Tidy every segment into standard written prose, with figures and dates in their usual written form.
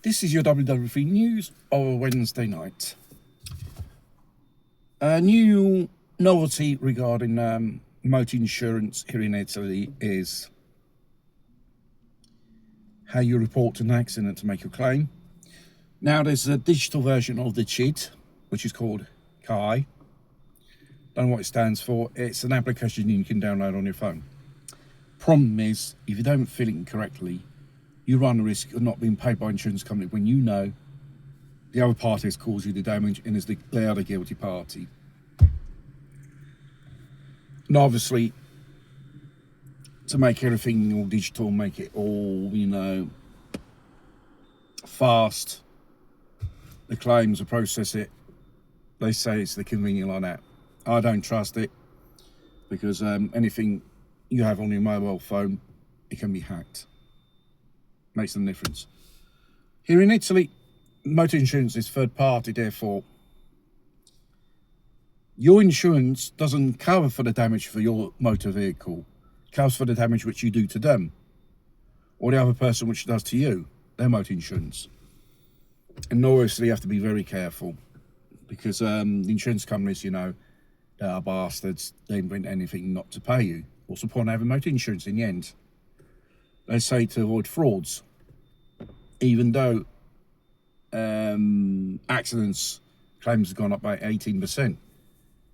This is your WW3 news of a Wednesday night. A new novelty regarding motor insurance here in Italy is how you report an accident to make your claim. Now there's a digital version of the CID, which is called CAI. Don't know what it stands for. It's an application you can download on your phone. Problem is, if you don't fill it correctly, you run the risk of not being paid by insurance company when you know the other party has caused you the damage and they are the guilty party. And obviously, to make everything all digital, make it all, fast, the claims will process it. They say it's the convenient like that. I don't trust it because anything you have on your mobile phone, it can be hacked. Makes no difference. Here in Italy, motor insurance is third party, therefore your insurance doesn't cover for the damage for your motor vehicle. It covers for the damage which you do to them or the other person which does to you, their motor insurance. And obviously you have to be very careful because the insurance companies, they are bastards. They invent anything not to pay you. What's the point of having motor insurance in the end? They say to avoid frauds, even though accidents claims have gone up by 18%.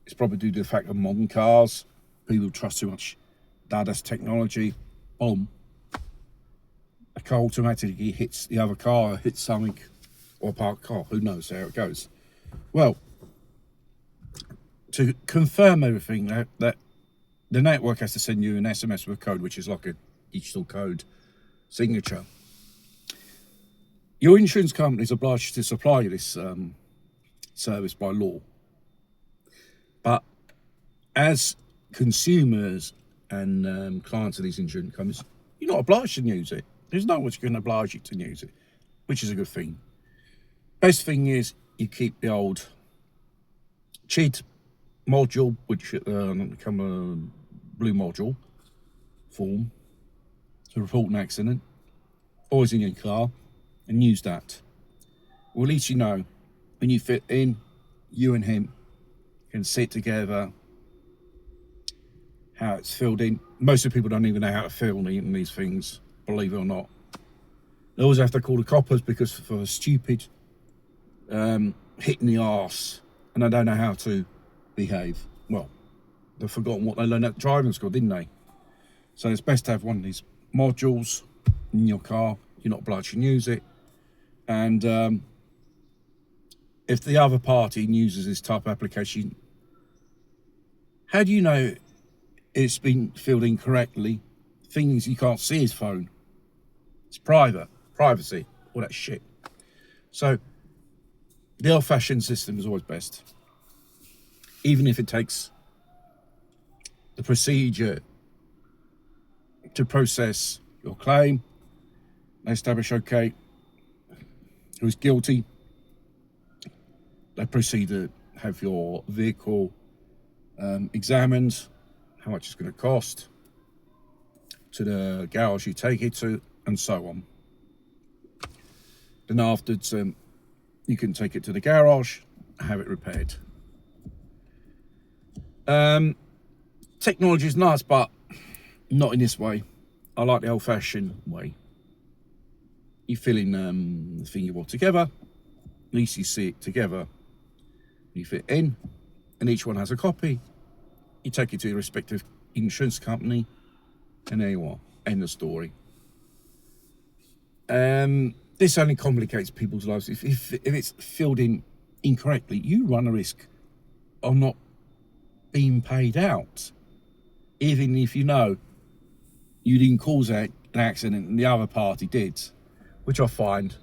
It's probably due to the fact of modern cars. People trust too much DAS technology. Boom. A car automatically hits the other car, hits something, or a parked car. Who knows how it goes? Well, to confirm everything, that the network has to send you an SMS with a code, which is like a digital code signature. Your insurance company is obliged to supply you this service by law. But as consumers and clients of these insurance companies, you're not obliged to use it. There's no one going to oblige you to use it, which is a good thing. Best thing is you keep the old CID module, which become a blue module form to report an accident, always in your car, and use that. Well, at least you know when you fit in, you and him can sit together, how it's filled in. Most of the people don't even know how to fill in these things, believe it or not. They always have to call the coppers because for a stupid hitting the arse, and they don't know how to behave. Well, they've forgotten what they learned at driving school, didn't they? So it's best to have one of these modules in your car. You're not obliged to use it. And if the other party uses this type of application, how do you know it's been filled in correctly? Things you can't see his phone. It's privacy, all that shit. So the old-fashioned system is always best. Even if it takes the procedure to process your claim, they establish, okay, who's guilty. They proceed to have your vehicle examined, how much it's going to cost, to the garage you take it to, and so on. Then afterwards, you can take it to the garage, have it repaired. Technology is nice, but not in this way. I like the old-fashioned way. You fill in the thing you want together, at least you see it together. You fit in, and each one has a copy. You take it to your respective insurance company, and there you are. End of story. This only complicates people's lives. If it's filled in incorrectly, you run a risk of not being paid out. Even if you know you didn't cause an accident and the other party did, which I find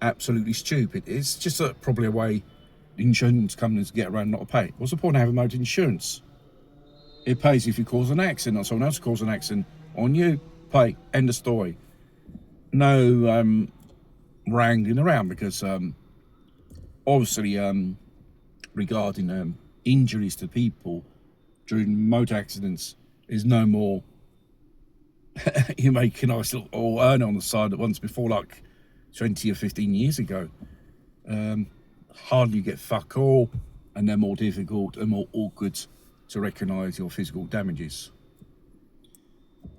absolutely stupid. It's just probably a way the insurance companies get around not to pay. What's the point of having motor insurance? It pays if you cause an accident or someone else causes an accident on you. Pay. End of story. No wrangling around because obviously regarding injuries to people during motor accidents is no more you make a nice little earn on the side at once before, like 20 or 15 years ago. Hardly get fuck all, and they're more difficult and more awkward to recognise your physical damages.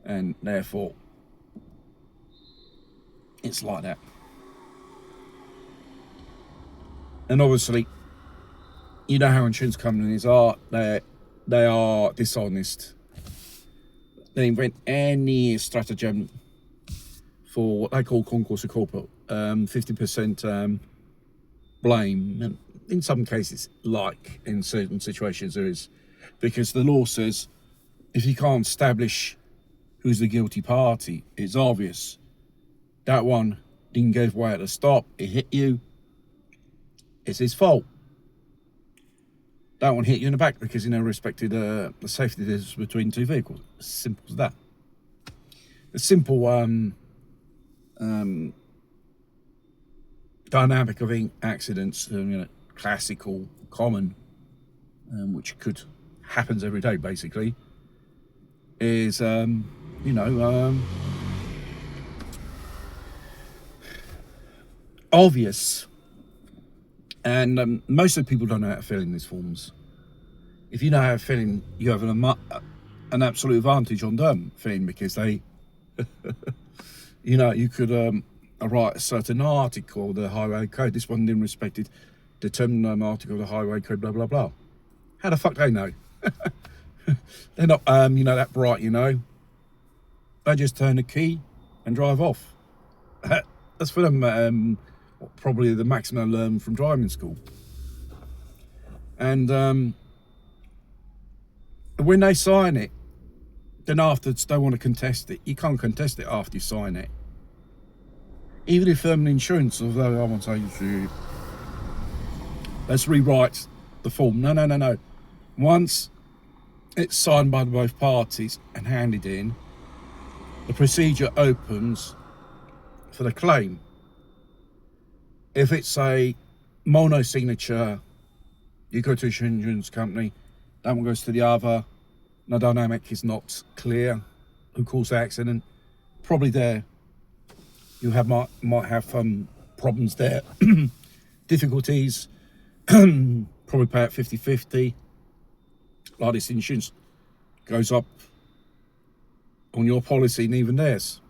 And therefore, it's like that. And obviously, you know how insurance companies are. They are dishonest. They invent any stratagem for what they call concourse of corporate, 50% blame. And in some cases, like in certain situations, there is, because the law says if you can't establish who's the guilty party, it's obvious. That one didn't give way at the stop, it hit you, it's his fault. That one hit you in the back because he never respected the safety distance between two vehicles. As simple as that. The simple dynamic of accidents, classical, common, which happens every day basically, is obvious. And most of the people don't know how to fill in these forms. If you know how to fill in, you have an absolute advantage on them filling, because they, you could write a certain article, the highway code. This one didn't respect it. Determine article, the highway code, blah blah blah. How the fuck they know? They're not, that bright. They just turn the key and drive off. That's for them. Probably the maximum I learned from driving school. And when they sign it, then afterwards they want to contest it. You can't contest it after you sign it. Even if insurance, although I won't say let's rewrite the form. No. Once it's signed by both parties and handed in, the procedure opens for the claim. If it's a mono signature, you go to an insurance company, that one goes to the other. The dynamic is not clear. Who caused the accident? Probably there. You might have problems there. Difficulties. Probably pay at 50-50. Like this insurance goes up on your policy and even theirs.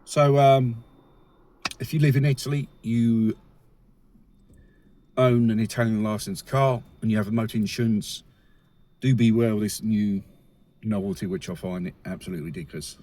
So if you live in Italy, you own an Italian licensed car and you have a motor insurance, do beware of this new novelty, which I find absolutely ridiculous.